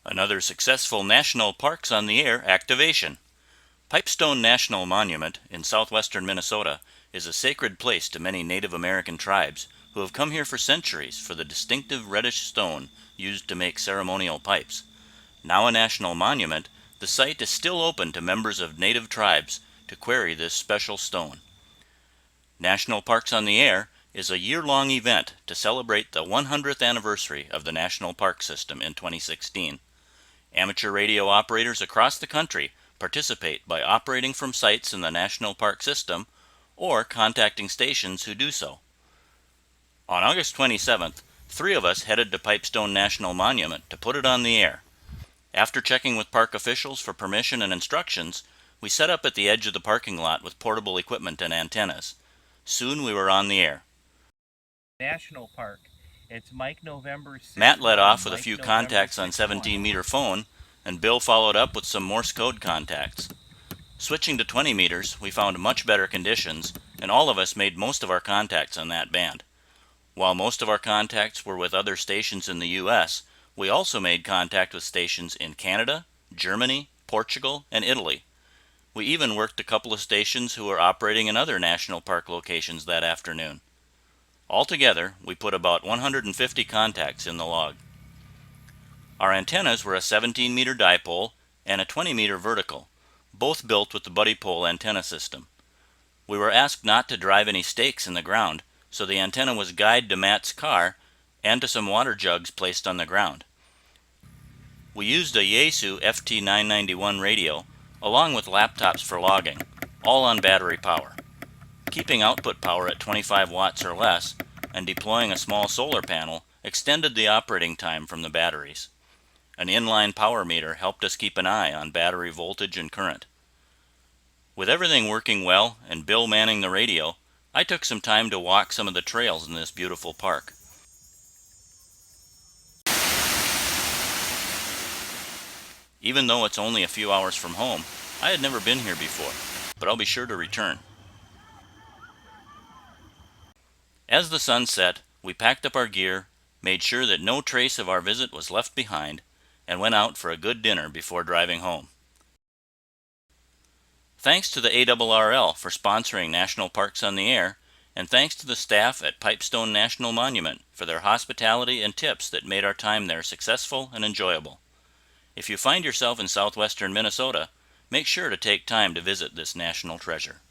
Another successful National Parks on the Air activation. Pipestone National Monument in southwestern Minnesota is a sacred place to many Native American tribes who have come here for centuries for the distinctive reddish stone used to make ceremonial pipes. Now a national monument, the site is still open to members of Native tribes to quarry this special stone. National Parks on the Air is a year-long event to celebrate the 100th anniversary of the National Park System in 2016. Amateur radio operators across the country participate by operating from sites in the National Park System or contacting stations who do so. On August 27th, 3 of us headed to Pipestone National Monument to put it on the air. After checking with park officials for permission and instructions, we set up at the edge of the parking lot with portable equipment and antennas. Soon we were on the air. National Park. It's Mike November 6. Matt led off with a few contacts on 17-meter phone, and Bill followed up with some Morse code contacts. Switching to 20 meters, we found much better conditions, and all of us made most of our contacts on that band. While most of our contacts were with other stations in the U.S., we also made contact with stations in Canada, Germany, Portugal, and Italy. We even worked a couple of stations who were operating in other national park locations that afternoon. Altogether, we put about 150 contacts in the log. Our antennas were a 17-meter dipole and a 20-meter vertical, both built with the buddy pole antenna system. We were asked not to drive any stakes in the ground, so the antenna was guyed to Matt's car and to some water jugs placed on the ground. We used a Yaesu FT991 radio along with laptops for logging, all on battery power. Keeping output power at 25 watts or less and deploying a small solar panel extended the operating time from the batteries. An inline power meter helped us keep an eye on battery voltage and current. With everything working well and Bill manning the radio, I took some time to walk some of the trails in this beautiful park. Even though it's only a few hours from home, I had never been here before, but I'll be sure to return. As the sun set, we packed up our gear, made sure that no trace of our visit was left behind, and went out for a good dinner before driving home. Thanks to the ARRL for sponsoring National Parks on the Air, and thanks to the staff at Pipestone National Monument for their hospitality and tips that made our time there successful and enjoyable. If you find yourself in southwestern Minnesota, make sure to take time to visit this national treasure.